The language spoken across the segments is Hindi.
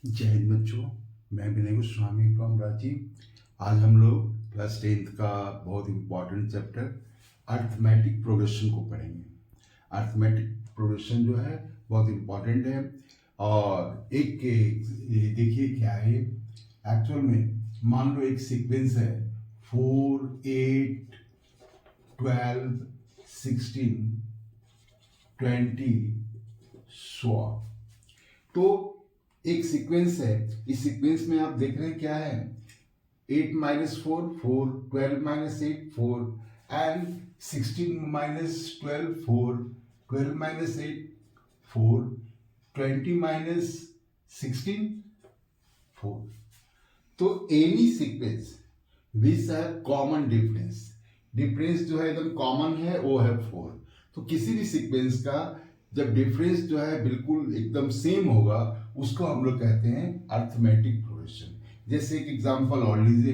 जय हिंद बच्चों। मैं विनय गोस्वामी फ्रॉम रांची। आज हम लोग क्लास 10th का बहुत इम्पॉर्टेंट चैप्टर अर्थमेटिक प्रोग्रेशन को पढ़ेंगे। अर्थमेटिक प्रोग्रेशन जो है बहुत इम्पॉर्टेंट है। और ये देखिए क्या है एक्चुअल में। मान लो एक सीक्वेंस है 4, 8, 12, 16, 20 सो। तो एक सीक्वेंस है। इस सीक्वेंस में आप देख रहे हैं क्या है, 8 minus 4 4, 12 minus 8 4, and 16 minus 12 4, 12 minus 8 4, 20 minus 16 4। तो एनी सीक्वेंस विच है कॉमन डिफरेंस जो है एकदम कॉमन है वो है 4। तो किसी भी सीक्वेंस का जब डिफरेंस जो है बिल्कुल एकदम सेम होगा उसको हम लोग कहते हैं अर्थमेटिक प्रोग्रेशन। जैसे एक एग्जांपल और लीजिए,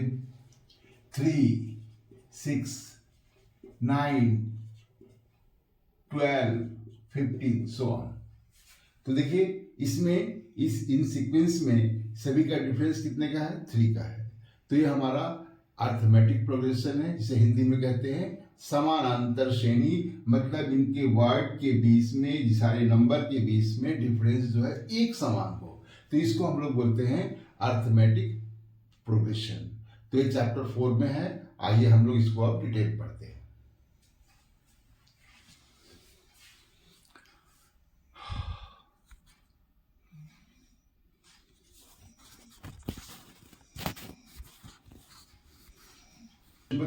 3, 6, 9, 12, 15 सो ऑन। तो देखिए इसमें इन सीक्वेंस में सभी का डिफरेंस कितने का है, 3 का है। तो ये हमारा अर्थमेटिक प्रोग्रेशन है, जिसे हिंदी में कहते हैं समानांतर श्रेणी। मतलब इनके वर्ड के बीच में, सारे नंबर के बीच में डिफरेंस जो है एक समान हो, तो इसको हम लोग बोलते हैं अर्थमेटिक प्रोग्रेशन। तो ये चैप्टर 4 में है। आइए हम लोग इसको अब डिटेल पढ़ते हैं।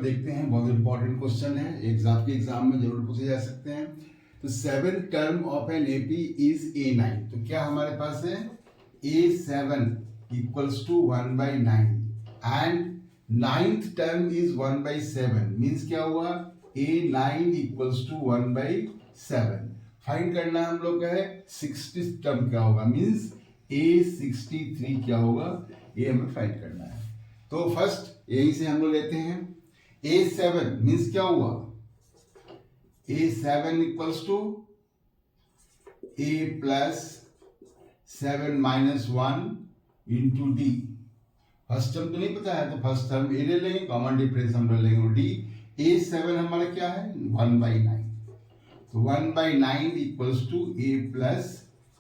देखते हैं, बहुत इंपॉर्टेंट क्वेश्चन है, एग्जाम में जरूर पूछे जा सकते हैं। तो 7 term of an AP is A9। तो क्या हमारे पास है, A7 equals to 1/9 and 9th term is 1/7। Means क्या हुआ, A9 इक्वल्स टू 1/7। फाइंड करना है हम लोग का है 60th टर्म क्या होगा, मीन्स A63 क्या होगा, ये हमें फाइंड करना है। तो फर्स्ट यही से हम लोग लेते हैं A7 मीन्स क्या हुआ, A7 equals to A plus 7 minus 1 into D. First term तो नहीं पता है तो फर्स्ट टर्म ए ले लेंगे, कॉमन डिफरेंस हम ले लेंगे डी। A7 हमारा क्या है, 1/9। तो 1/9 equals to A plus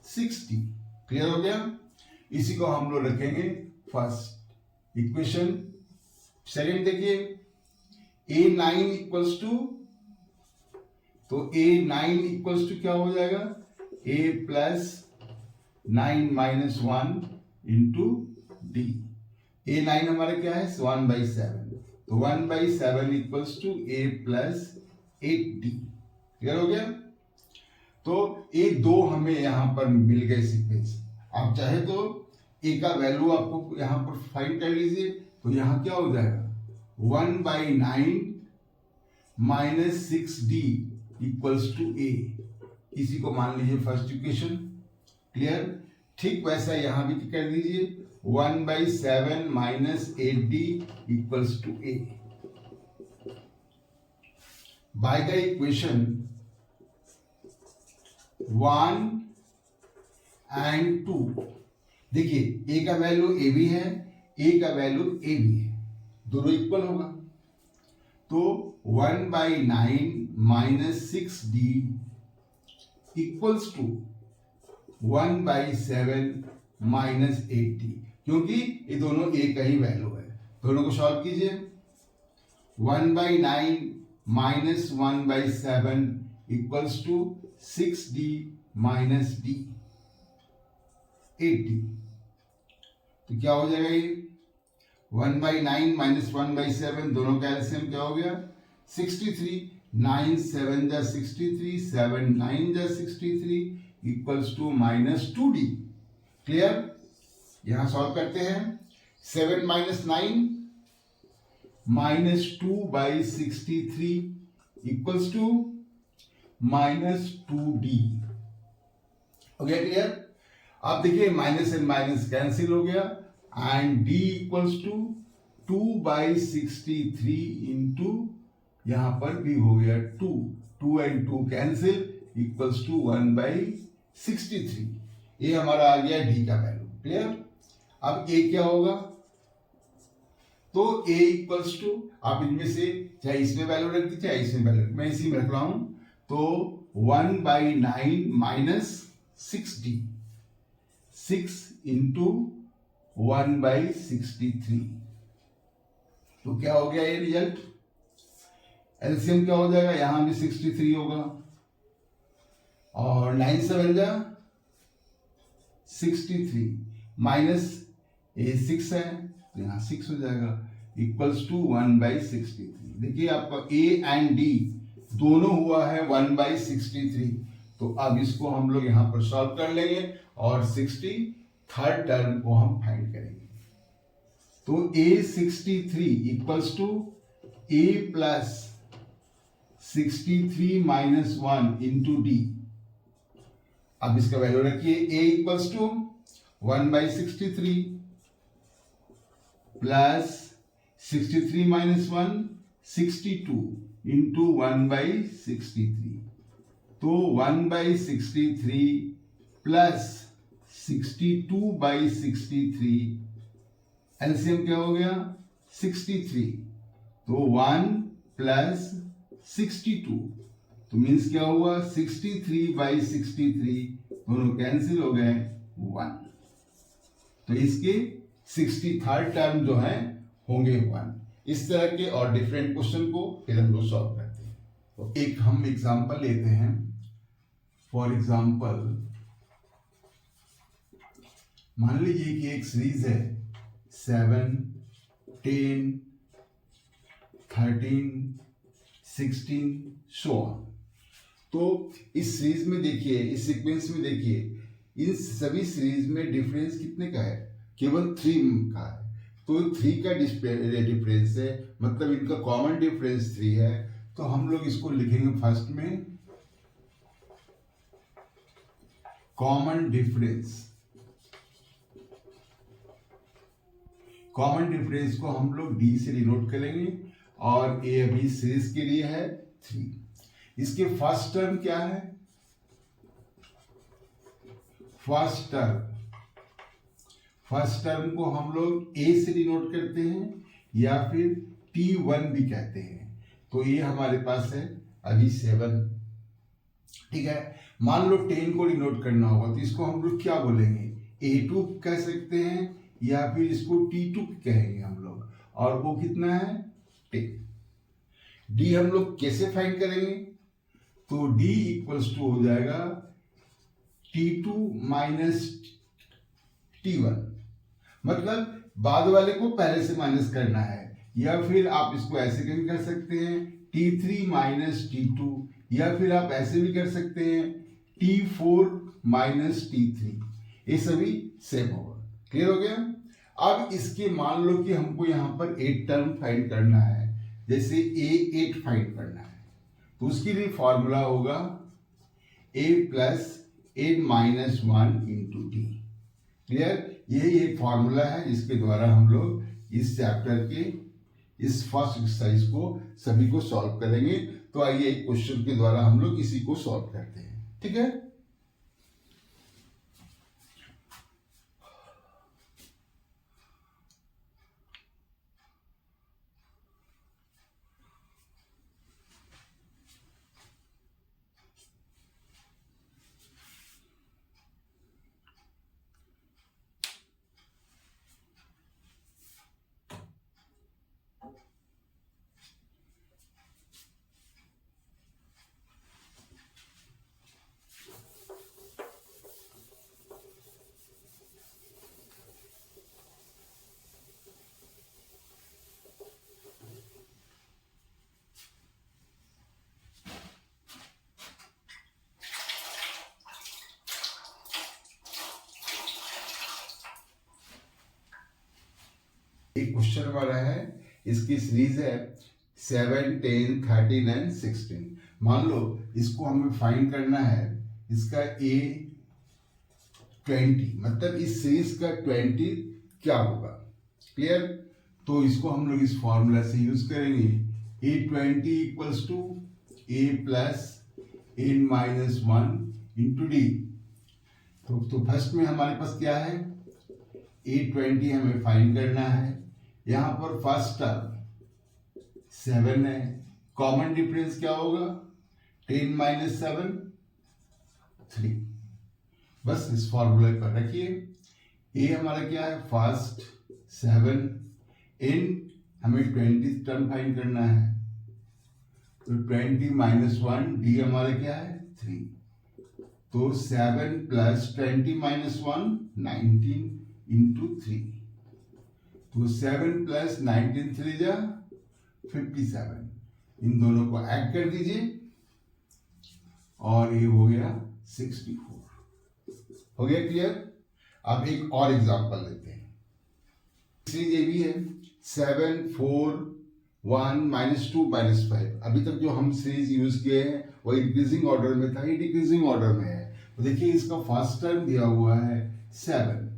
60। Clear हो गया। इसी को हम लोग रखेंगे फर्स्ट इक्वेशन। सेकेंड देखिए, A9 इक्वल्स टू, तो A9 इक्वल्स टू क्या हो जाएगा, A plus 9 minus 1 into D. A9 हमारा क्या है, 1/7। तो 1/7 equals to A plus 8D। Clear हो गया। तो ये दो हमें यहां पर मिल गए सीक्वेंस। आप चाहे तो A का वैल्यू आपको यहां पर फाइंड कर लीजिए। तो यहां क्या हो जाएगा, 1/9 minus 6D equals to A। इसी को मान लीजिए फर्स्ट इक्वेशन। क्लियर। ठीक वैसा यहां भी कर दीजिए, 1/7 minus 8D equals to A। By the equation 1 and 2, देखिए A का वैल्यू A भी है, A का वैल्यू A भी है, दोनों इक्वल होगा। तो 1/9 minus 6D equals to 1/7 minus 8D, क्योंकि ये दोनों एक ही वैल्यू है। दोनों को सॉल्व कीजिए। 1/9 minus 1/7 equals to 6D minus D 8D। तो क्या हो जाएगा, ये 1/9 माइनस 1/7 दोनों का एलसीएम क्या हो गया, 63। 9 7 जा 63, 7 9 जा 63 equals to minus 2D। Clear. यहां सॉल्व करते हैं। 7 minus 9 minus 2/63 equals to minus 2D। हो गया क्लियर। अब देखिए माइनस एंड माइनस कैंसिल हो गया and D equals to 2/63 into यहां पर भी हो गया 2 एंड 2 कैंसिल इक्वल्स टू 1/63। ये हमारा आ गया D का वैल्यू। क्लियर। अब a क्या होगा, तो a इक्वल्स टू, आप इनमें से चाहे इसमें वैल्यू रख दी चाहे इसमें वैल्यू, मैं इसी में रख रहा हूं, तो 1/9 माइनस 6d, 6 इंटू 1/63, तो क्या हो गया ये रिजल्ट। एलसीएम क्या हो जाएगा, यहां भी 63 होगा और 9 से बन जा 63 माइनस ये 6 है तो यहाँ 6 हो जाएगा, इक्वल्स टू 1/63। देखिए आपका ए एंड डी दोनों हुआ है 1/63, तो अब इसको हम लोग यहाँ पर सॉल्व कर लेंगे और 63rd टर्म को हम फाइंड करेंगे। तो a63 equals to a plus 63 minus 1 into D. अब इसका वैल्यू रखिए, a equals to 1/63 plus 63 minus 1 62 into 1/63, तो 1/63 प्लस 62/63, एलसीएम क्या हो गया 63, तो 1 प्लस 62, तो मीन्स क्या हुआ 63/63 दोनों कैंसिल हो गए 1, तो इसके 63rd टर्म जो है होंगे 1। इस तरह के और डिफरेंट क्वेश्चन को फिर हम लोग सॉल्व करते हैं। तो एक हम एग्जांपल लेते हैं, फॉर एग्जांपल मान लीजिए कि एक सीरीज है 7, 10, 13, 16 सो ऑन। तो इस सीरीज में देखिए, इस सीक्वेंस में देखिए, इन सभी सीरीज में डिफरेंस कितने का है, केवल 3 का है। तो 3 का डिफरेंस है, मतलब इनका कॉमन डिफरेंस 3 है। तो हम लोग इसको लिखेंगे फर्स्ट में कॉमन डिफरेंस। कॉमन डिफरेंस को हम लोग डी से डिनोट करेंगे और ए अभी सीरीज के लिए है 3। इसके फर्स्ट टर्म क्या है, फर्स्ट टर्म को हम लोग ए से डिनोट करते हैं या फिर T1 भी कहते हैं। तो ये हमारे पास है अभी 7, ठीक है। मान लो 10 को डिनोट करना होगा तो इसको हम लोग क्या बोलेंगे, A2 कह सकते हैं या फिर इसको T2 कहेंगे हम लोग, और वो कितना है 10। डी हम लोग कैसे फाइंड करेंगे, तो D इक्वल्स टू हो जाएगा T2 माइनस T1, मतलब बाद वाले को पहले से माइनस करना है, या फिर आप इसको ऐसे भी कर सकते हैं T3 माइनस T2, या फिर आप ऐसे भी कर सकते हैं T4 माइनस T3, ये सभी सेम होगा। क्लियर हो गया। अब इसके मान लो कि हमको यहाँ पर 8 टर्म फाइंड करना है, जैसे A8 फाइंड करना है, तो उसके लिए फॉर्मूला होगा A plus A minus 1 into D. Clear, यही एक फॉर्मूला है जिसके द्वारा हम लोग इस चैप्टर के इस फर्स्ट एक्सरसाइज को सभी को सॉल्व करेंगे। तो आइए एक क्वेश्चन के द्वारा हम लोग इसी को सॉल्व करते हैं, ठीक है। एक क्वेश्चन हमारा है, इसकी सीरीज है 7, 10, 13 एंड 16। मान लो इसको हमें फाइंड करना है, इसका A20, मतलब इस सीरीज का 20 क्या होगा। क्लियर, तो इसको हम लोग इस फॉर्मूला से यूज करेंगे, A20 equals to A plus N minus 1 into D. तो फर्स्ट में हमारे पास क्या है A20 हमें फाइंड करना है। यहाँ पर फर्स्ट टर्म 7 है, कॉमन डिफरेंस क्या होगा 10 माइनस 7 3। बस इस फॉर्मूले पर रखिए। ए हमारा क्या है फर्स्ट 7 इन हमें 20 टर्म फाइंड करना है, तो 20 माइनस 1 डी हमारा क्या है 3, तो 7 प्लस 20 माइनस 1 19 इंटू 3, तो 7 प्लस 19 3 जा 57, इन दोनों को ऐड कर दीजिए और ये हो गया 64। हो गया क्लियर। अब एक और एग्जांपल लेते हैं। सीरीज ये भी है 7 4 1 माइनस 2 माइनस 5। अभी तक जो हम सीरीज यूज किए हैं वो इंक्रीजिंग ऑर्डर में था, ये डिक्रीजिंग ऑर्डर में है। तो देखिए इसका फर्स्ट टर्म दिया हुआ है 7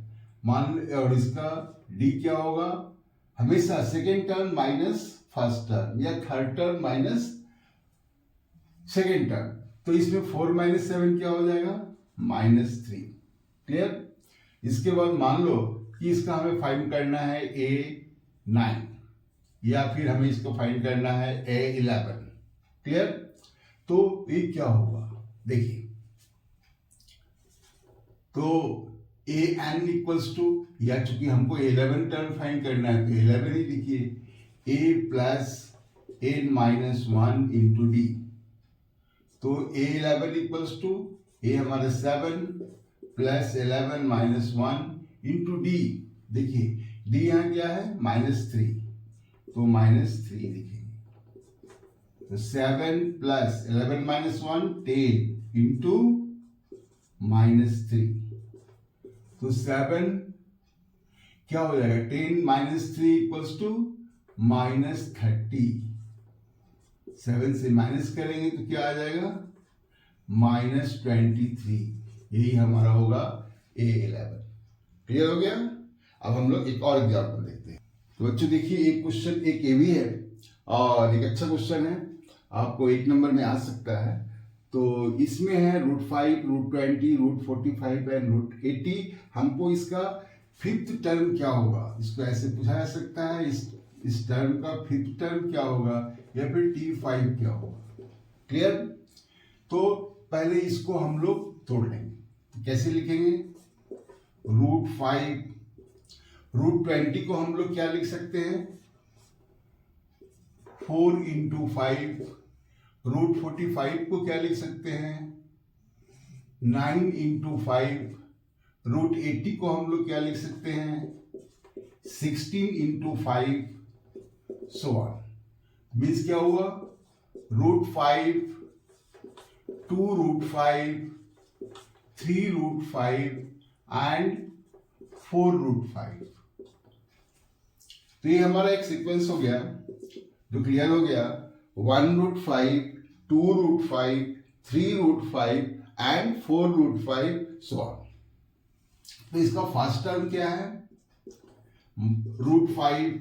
मान, और इसका डी क्या होगा, हमेशा second term minus first term या third term minus second term. तो इसमें 4 माइनस 7 क्या हो जाएगा -3। क्लियर। इसके बाद मान लो कि इसका हमें फाइंड करना है A9 या फिर हमें इसको फाइंड करना है A11। क्लियर। तो ये क्या होगा देखिए, तो an इक्वल्स टू, या चूंकि हमको 11 टर्म फाइंड करना है तो 11 ही लिखिए, a plus n minus 1 into D, तो A11 इक्वल्स टू a हमारा 7 प्लस 11 माइनस 1 इंटू डी। देखिए डी यहाँ क्या है -3, तो -3 लिखेंगे, तो 7 प्लस 11 माइनस 1 10 इंटू -3, तो 7 क्या हो जाएगा 10 माइनस 3 इक्वल्स टू -30। 7 से माइनस करेंगे तो क्या आ जाएगा -23। यही हमारा होगा A11। क्लियर हो गया। अब हम लोग एक और एग्जाम्पल देखते हैं। तो बच्चों देखिए एक क्वेश्चन एक ये भी है और एक अच्छा क्वेश्चन है, आपको 1 नंबर में आ सकता है। तो इसमें है √5 √20 √45 एंड √80। हमको इसका फिफ्थ टर्म क्या होगा, इसको ऐसे पूछा जा सकता है, इस टर्म का फिफ्थ टर्म क्या होगा या फिर T5 क्या होगा। क्लियर। तो पहले इसको हम लोग तोड़ लेंगे। तो कैसे लिखेंगे, √5 √20 को हम लोग क्या लिख सकते हैं 4 इंटू 5, √45 को क्या लिख सकते हैं 9 इंटू 5, √80 को हम लोग क्या लिख सकते हैं 16 इंटू 5, सो ऑन। मीन्स क्या हुआ √5 2 √5 3 √5 एंड 4 √5। तो ये हमारा एक सीक्वेंस हो गया जो क्लियर हो गया, 1 √5 2 √5 3 √5 एंड 4 √5 सो ऑन। तो इसका फर्स्ट टर्म क्या है √5,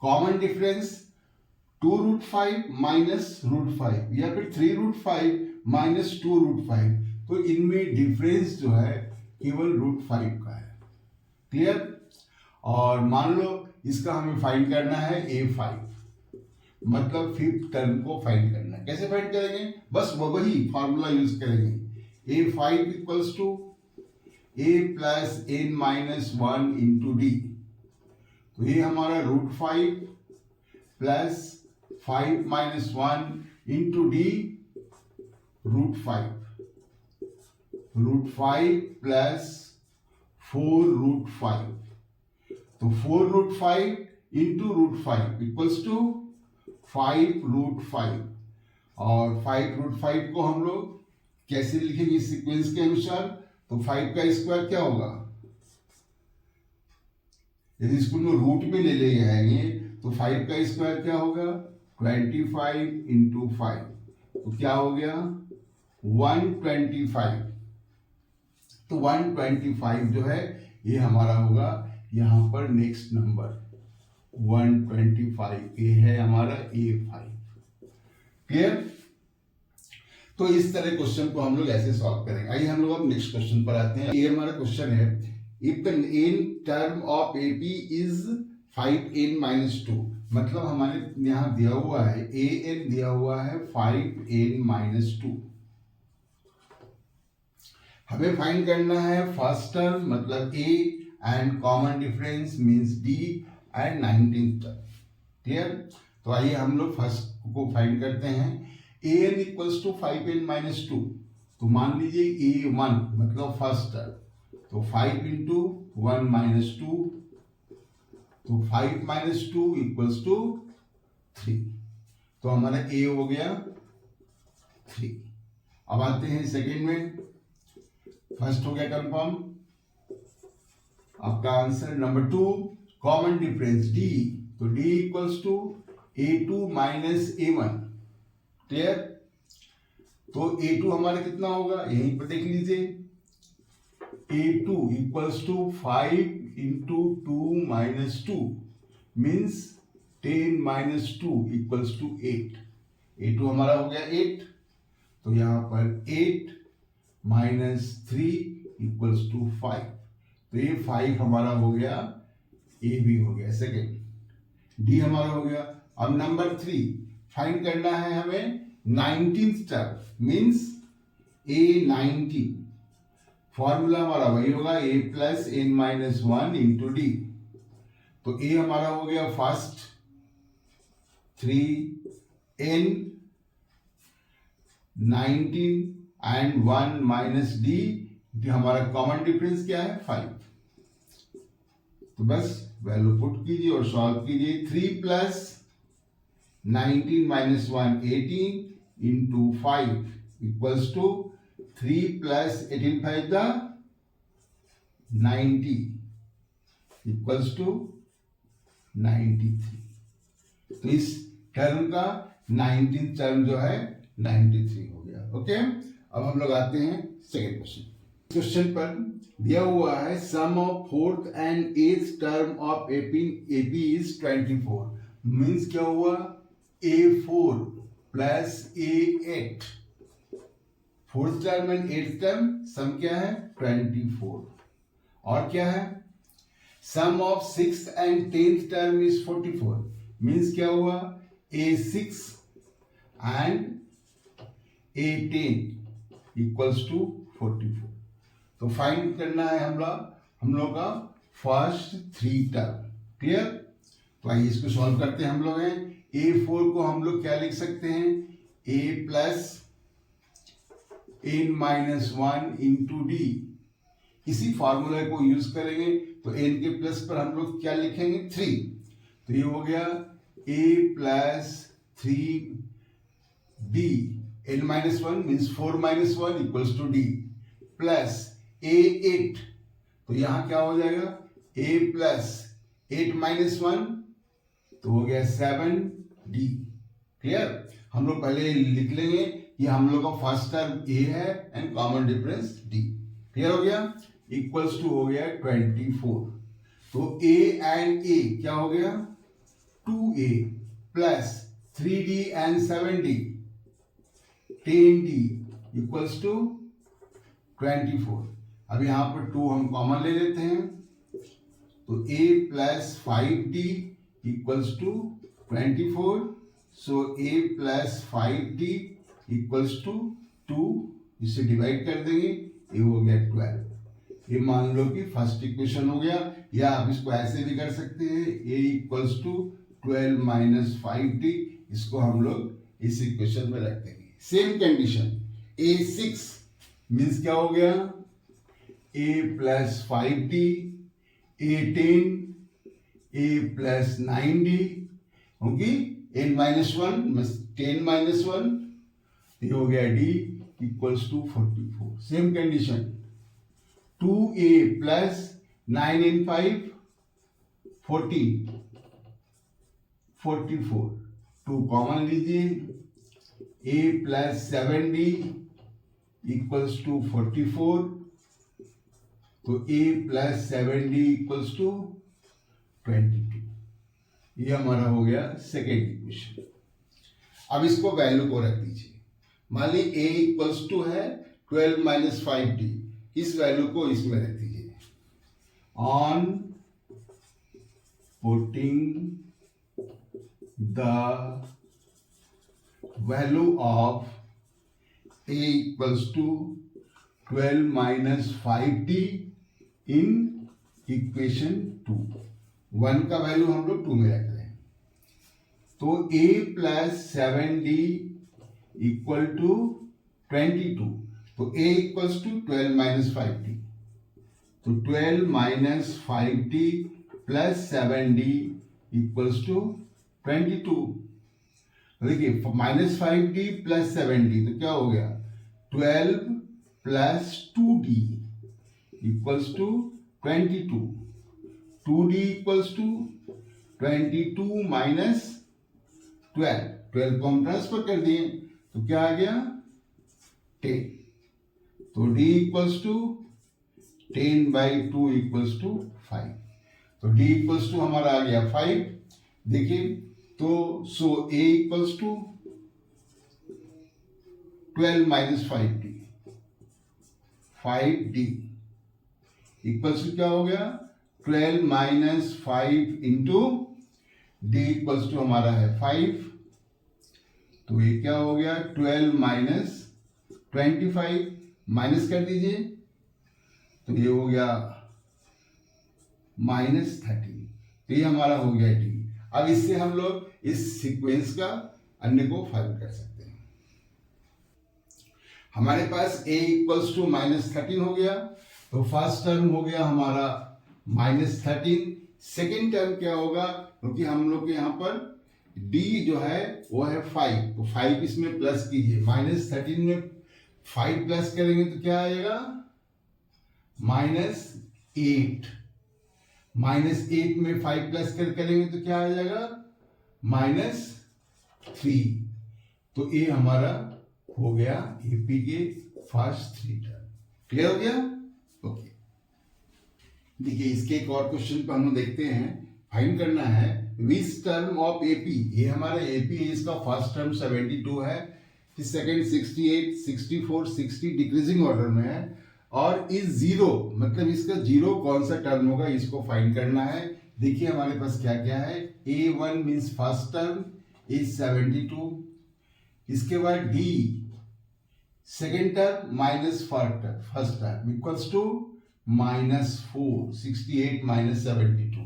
कॉमन डिफरेंस 2 √5 माइनस √5 या फिर 3 √5 माइनस 2 √5। तो इनमें डिफरेंस जो है केवल √5 का है। क्लियर। और मान लो इसका हमें फाइंड करना है A5, मतलब फिफ्थ टर्म को फाइंड करना है। कैसे फाइंड करेंगे, बस वही फॉर्मूला यूज करेंगे। A5 equals to a plus n minus 1 into D. तो ये हमारा √5 plus 5 minus 1 into D, √5 plus 4 √5, तो 4 √5 इंटू √5 इक्वल्स टू 5 √5। और 5 √5 को हम लोग कैसे लिखेंगे सीक्वेंस के अनुसार, तो 5 का स्क्वायर क्या होगा, यदि स्कूल में रूट में ले जाएंगे तो 5 का स्क्वायर क्या होगा 25 इंटू 5, तो क्या हो गया 125। तो 125 जो है ये हमारा होगा यहाँ पर नेक्स्ट नंबर 125, ये है हमारा A5। क्लियर। तो इस तरह क्वेश्चन को हम लोग ऐसे सॉल्व करेंगे। आइए हम लोग अब नेक्स्ट क्वेश्चन पर आते हैं। ये हमारा क्वेश्चन है if the n term of AP is 5n minus 2, मतलब हमारे यहाँ दिया हुआ है an दिया हुआ है 5n माइनस 2। हमें फाइंड करना है फर्स्ट टर्म मतलब a and common difference means d and 19th term. Clear? तो आइए हम लोग फर्स्ट को फाइंड करते हैं। an equals to 5n minus 2, तो मान लीजिए a1 मतलब फर्स्ट टर्म, तो 5 इंटू 1 माइनस 2, तो 5 माइनस 2 इक्वल्स टू 3, तो हमारा a हो गया 3। अब आते हैं सेकेंड में। फर्स्ट हो गया कंफर्म, आपका answer number 2 common difference d, तो d equals to a2 minus a1। Clear? तो a2 हमारा कितना होगा यहीं पर देख लीजिए, a2 equals to 5 into 2 minus 2 means 10 minus 2 equals to 8। a2 हमारा हो गया 8, तो यहां पर 8 माइनस 3 इक्वल्स टू 5, तो ये 5 हमारा हो गया, ए भी हो गया सेकेंड, डी हमारा हो गया। अब नंबर 3 फाइंड करना है हमें 19th term means a19। Formula हमारा वही होगा a plus n minus 1 into D, तो a हमारा हो गया first 3n 19 and 1 minus D, हमारा कॉमन डिफरेंस क्या है 5। तो बस वैल्यू पुट कीजिए और सॉल्व कीजिए। 3 plus 19 minus 1 18 into 5 equals to 3 plus 18 5 the 90 equals to 93। तो इस टर्म का 19th टर्म जो है 93 हो गया। ओके, अब हम लोग आते हैं सेकेंड क्वेश्चन। क्वेश्चन पर दिया हुआ है sum of 4th and 8th term of AP is 24, means क्या हुआ A4 plus A8, 4th term and 8th term sum क्या है 24, और क्या है sum of 6th and 10th term is 44, means क्या हुआ A6 and A10 equals to 44। तो फाइंड करना है हम लोग का फर्स्ट 3 टर्म। क्लियर? तो आइए इसको सॉल्व करते हैं हम लोग हैं। A4 को हम लोग क्या लिख सकते हैं a plus n minus 1 into D, इसी फॉर्मूला को यूज करेंगे तो n के प्लस पर हम लोग क्या लिखेंगे 3, तो ये हो गया a plus 3d, n minus 1 means 4 minus 1 equals to d, plus a8, तो यहां क्या हो जाएगा a प्लस 8 माइनस 1, तो हो गया 7d। क्लियर? हम लोग पहले लिख लेंगे ये हम लोग का फर्स्ट टर्म a है and common difference d। Clear हो गया? इक्वल्स टू हो गया 24, तो a एंड a क्या हो गया 2a plus 3d and 7d 10d equals to 24। अब यहां पर 2 हम कॉमन ले लेते हैं, तो a plus 5d equals to 24, so a plus 5d equals to 2, इसे डिवाइड कर देंगे, ये हो गया 12। ये मान लो कि फर्स्ट इक्वेशन हो गया, या आप इसको ऐसे भी कर सकते हैं a equals to 12 minus 5d, इसको हम लोग इस इक्वेशन में रख देंगे। सेम कंडीशन a6 मीन्स क्या हो गया a plus 5d, a10 a plus 9d होगी, n माइनस 1 10 माइनस 1, ये हो गया d equals to 44। Same condition 2a plus 9 in 5 14 44, 2 common लीजिए, a plus 7d equals to 44, तो a plus 7d equals to 22। ये हमारा हो गया सेकेंड इक्वेशन। अब इसको वैल्यू को रख दीजिए, मान ली a इक्वल्स टू है 12 माइनस 5d, इस वैल्यू को इसमें रख दीजिए। on putting the value of a equals to 12 minus 5d in equation 2। 1 का वैल्यू हम लोग 2 में रख रहे हैं, तो a plus 7d equal to 22, तो a equals to 12 minus 5d, तो 12 minus 5d plus 7d equals to 22। देखिए माइनस 5d प्लस 7d तो क्या हो गया 12 plus 2d equals to 22, 2d equals to 22 minus 12, 12 को हम ट्रांसफर कर दिए तो क्या आ गया 10, तो d equals to 10 by 2 equals to 5, तो d इक्वल्स टू हमारा आ गया 5। देखिए तो so a equals to 12 minus 5d, 5d equals to क्या हो गया 12 minus 5 into d equals to हमारा है 5, तो ये क्या हो गया 12 माइनस 25, माइनस कर दीजिए तो ये हो गया माइनस 30, तो ये हमारा हो गया d। अब इससे हम लोग इस सीक्वेंस का अन्य को फाइंड कर सकते हैं। हमारे पास a इक्वल्स टू माइनस 13 हो गया, तो फर्स्ट टर्म हो गया हमारा माइनस 13, सेकेंड टर्म क्या होगा क्योंकि हम लोग के यहाँ पर d जो है वो है 5, तो 5 इसमें प्लस कीजिए, माइनस 13 में 5 प्लस करेंगे तो क्या आएगा माइनस 8, माइनस 8 में 5 प्लस करेंगे तो क्या आ जाएगा माइनस 3, तो ये हमारा हो गया एपी के फर्स्ट 3 टर्म। क्लियर हो गया? ओके, देखिए इसके एक और क्वेश्चन पे हम देखते हैं, फाइंड करना है विच टर्म ऑफ एपी, ये हमारा एपी है, इसका फर्स्ट टर्म 72 है, फिर सेकेंड 68, 64, 60 डिक्रीजिंग ऑर्डर में है, और इस जीरो मतलब इसका जीरो कौन सा टर्म होगा इसको फाइंड करना है। देखिए हमारे पास क्या क्या है, A1 means first term is 72, इसके बाद D second term minus first term equals to minus 4, 68 minus 72।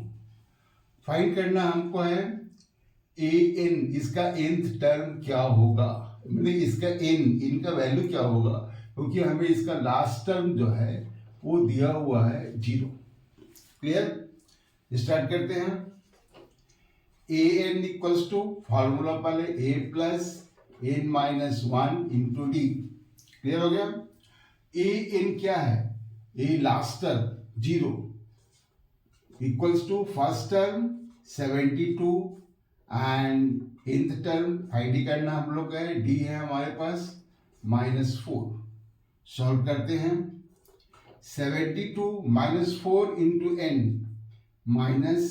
Find करना हमको है AN, इसका nth टर्म क्या होगा, मतलब इसका n का वैल्यू क्या होगा, क्योंकि हमें इसका लास्ट टर्म जो है वो दिया हुआ है 0। क्लियर? स्टार्ट करते हैं। an इक्वल्स टू फॉर्मूला पहले a plus n minus 1 into D. Clear हो गया? an क्या है, a last term 0 equals to first term 72 and nth term find करना हम लोग है, d है हमारे पास माइनस 4। सॉल्व करते हैं, 72 minus 4 into n minus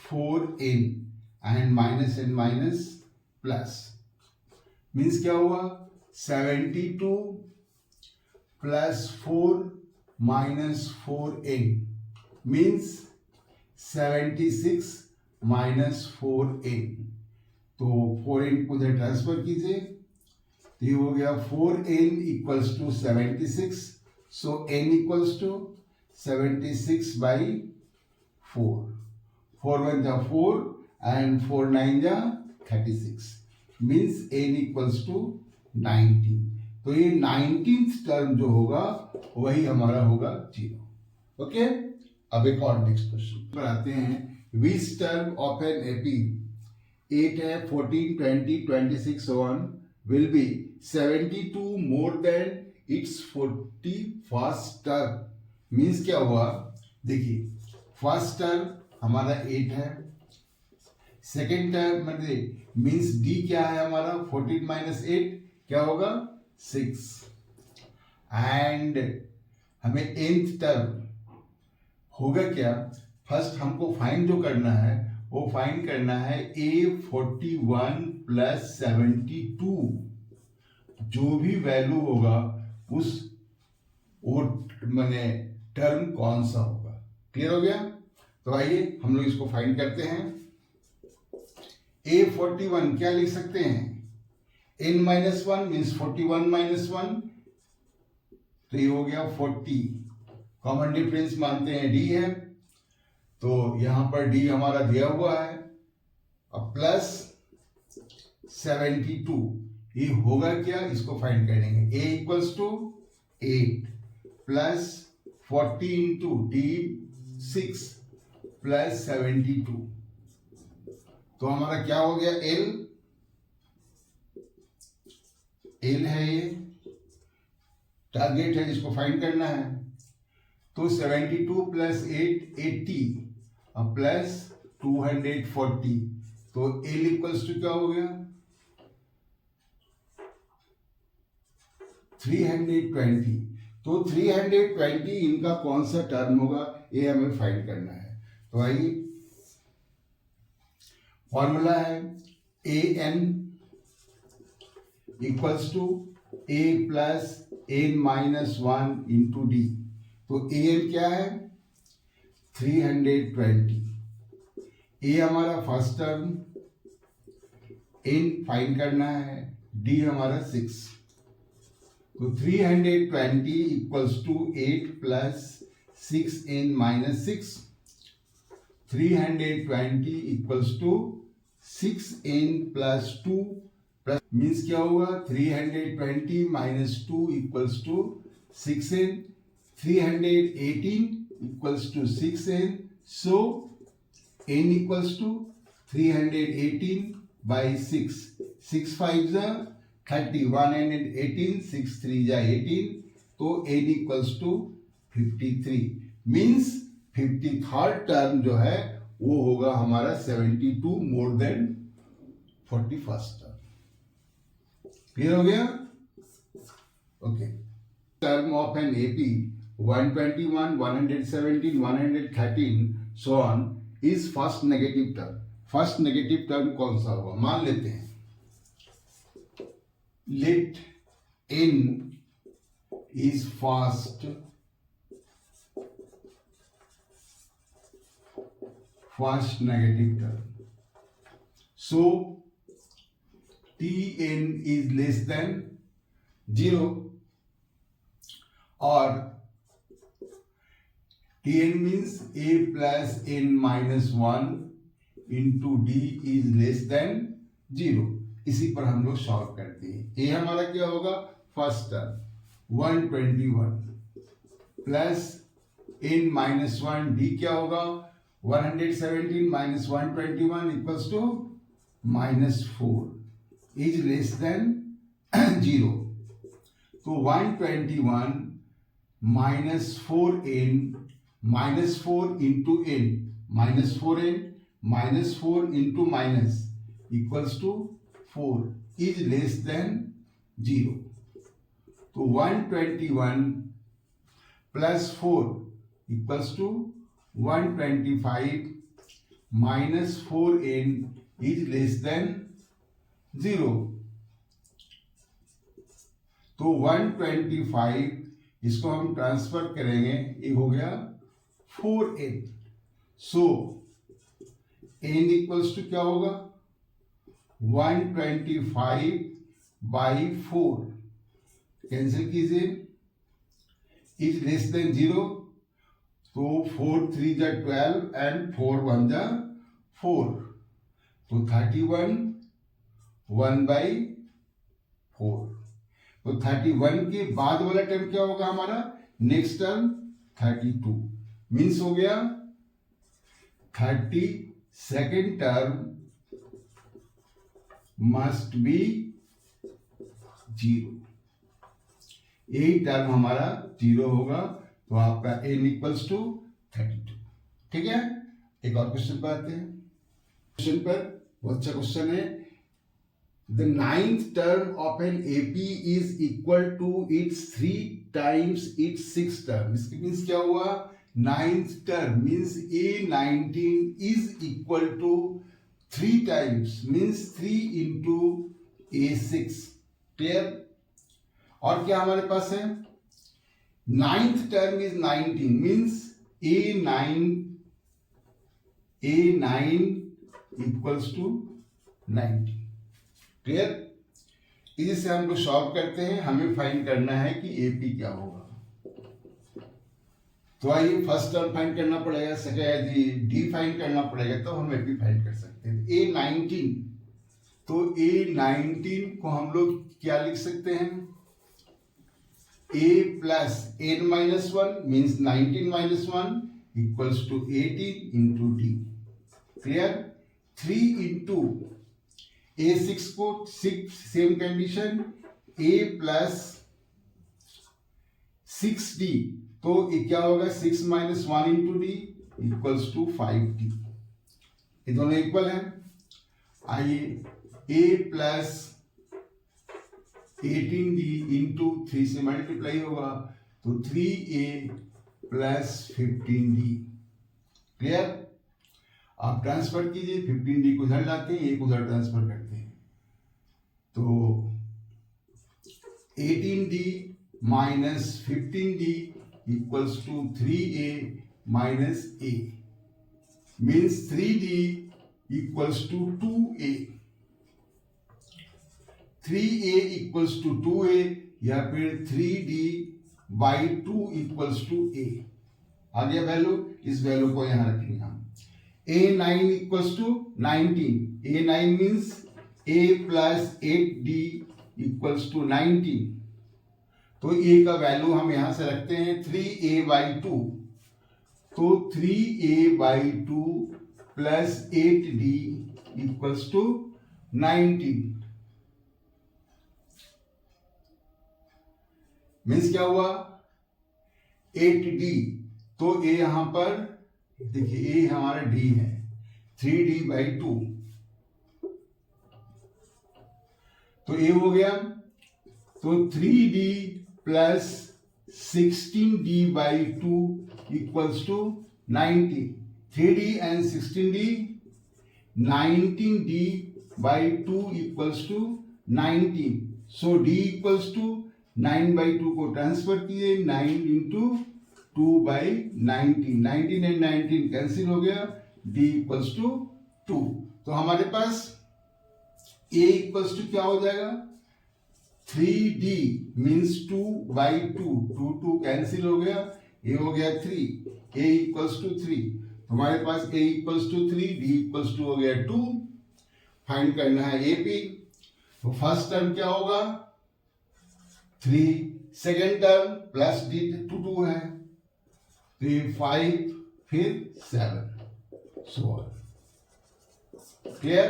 4n and minus n minus plus means क्या हुआ 72 plus 4 minus 4n means 76 minus 4n, तो 4n को उधर ट्रांसफर कीजिए, तो ये हो गया 4n equals to 76, so n equals to 76 by 4, 4 1 जा 4 एंड 4 9 जा 36 मीन्स n इक्वल्स टू 19, तो ये 19th टर्म जो होगा वही हमारा होगा 0। ओके, अब एक और नेक्स्ट क्वेश्चन पर आते हैं, which term of an AP 8 है 14 20 26 1 will be 72 more than its 41st term, means क्या हुआ, देखिए फर्स्ट टर्म हमारा 8 है, सेकेंड टर्म मतलब मीन्स डी क्या है हमारा 14 माइनस 8 क्या होगा 6, एंड हमें nth टर्म होगा क्या, फर्स्ट हमको फाइंड जो करना है वो फाइंड करना है A41 प्लस 72, जो भी वैल्यू होगा उस वो माने टर्म कौन सा होगा। क्लियर हो गया? तो आइए हम लोग इसको फाइंड करते हैं। A41 क्या लिख सकते हैं? n-1 मीन्स 41-1, तो ये हो गया 40। कॉमन डिफरेंस मानते हैं d है, तो यहां पर d हमारा दिया हुआ है। अब प्लस 72, ये होगा क्या, इसको फाइंड करेंगे। a equals to 8 plus 40 into d 6 plus 72, तो हमारा क्या हो गया? एल है, ये टारगेट है, इसको फाइंड करना है। तो 72 प्लस 8 80 और प्लस 240, तो एल इक्वल्स टू क्या हो गया? 320। तो 320 इनका कौन सा टर्म होगा, ये हमें फाइंड करना है। तो आइए, फॉर्मूला है A N equals to A plus n-1 into D. तो ए एन क्या है? 320। ए हमारा फर्स्ट टर्म, n फाइंड करना है, डी हमारा 6। तो 320 equals to 8 plus 6n-6। 320 equals to 6n plus 2 plus means क्या होगा? 320 minus 2 equals to 6n। 318 equals to 6n, so n equals to 318 by 6। 6 5 जा 30, 118, 6 3 जा 18, तो n equals to 53। Means 53rd term जो है वो होगा हमारा 72 more than 41st term. Clear हो गया? Okay. Term of an AP 121, 117, 113 so on is first negative term. First negative term कौन सा होगा? मान लेते हैं late n is first negative term, so Tn is less than 0 or Tn means a plus n minus 1 into d is less than 0। इसी पर हम लोग सॉल्व करते हैं। ए हमारा क्या होगा? First term 121 plus n minus 1, D क्या होगा? 117 minus 121 equals to -4 is less than 0। तो 121 minus 4n minus 4 into n minus 4n minus 4 into minus equals to 4 is less than 0। तो 121 plus 4 equals to 125 minus 4n is less than 0। तो 125 इसको हम ट्रांसफर करेंगे, ये हो गया 4n। So n equals to क्या होगा? 125 बाई 4 कैंसिल कीजिए, इज लेस देन 0। तो 4 3 जा 12 एंड 4 1 जा 4, तो 31 1 बाई 4। तो 31 के बाद वाला टर्म क्या होगा हमारा? नेक्स्ट टर्म 32 मीन्स हो गया 32nd टर्म मस्ट बी 0। यही टर्म हमारा 0 होगा, तो आपका n इक्वल्स टू 32। ठीक है, एक और क्वेश्चन पर आते हैं। क्वेश्चन पर बहुत अच्छा क्वेश्चन है। The 9th term of an AP is equal to its 3 times its 6th term. इसके मीन्स क्या हुआ? 9th term means A19 is equal to 3 times means 3 into A6। Clear? और क्या हमारे पास है? 9th term is 19 means A9 equals to 90। Clear? इसी से हम लोग सॉल्व करते हैं, हमें फाइंड करना है कि AP क्या होगा। तो आइए फर्स्ट टर्म फाइंड करना पड़ेगा, सेकंड यदि D फाइंड करना पड़ेगा तो हम AP फाइंड कर सकते हैं। A19, तो A19 को हम लोग क्या लिख सकते हैं? A plus n-1 means 19 - 1 equals to 18 into D। Clear? 3 into A6 को 6 same condition, A plus 6D, तो ये क्या होगा? 6 - 1 into D equals to 5D। ये दोनों इक्वल हैं। आइए A प्लस 18D इंटू 3 से मल्टीप्लाई होगा तो 3A प्लस 15D। क्लियर? आप ट्रांसफर कीजिए, 15D को उधर लाते हैं, एक उधर ट्रांसफर करते हैं, तो 18D minus 15D equals to 3A minus A, means 3D equals to 2A। 3A equals to 2A या फिर 3D by 2 equals to A। आ गया वैल्यू, इस वैल्यू को यहां रखेंगे हम। A9 equals to 19, A9 means A plus 8D equals to 19, तो A का वैल्यू हम यहां से रखते हैं 3A बाई 2, तो 3A by 2 plus 8D equals to 19। Means क्या हुआ? 8D, तो A यहां पर देखिए, A हमारा D है, 3D बाई 2, तो A हो गया, तो 3D plus 16D by 2 equals to 19। 3D and 16D, 19D by 2 equals to 19, so D equals to 9 by 2 को ट्रांसफर किए, 9 इंटू 2 बाई 19, 19 एंड 19 कैंसिल हो गया, D इक्वल्स टू 2। तो हमारे पास A इक्वल्स टू क्या हो जाएगा? 3D मीन्स 2 बाई 2, 2 कैंसिल हो गया, A हो गया 3, A इक्वल्स टू 3, तो हमारे पास A equals to 3, D equals to हो गया 2। फाइंड करना है AP, तो फर्स्ट टर्म क्या होगा? 3, सेकेंड टर्म प्लस D 2 है, तो 5 फिर 7, सो क्लियर?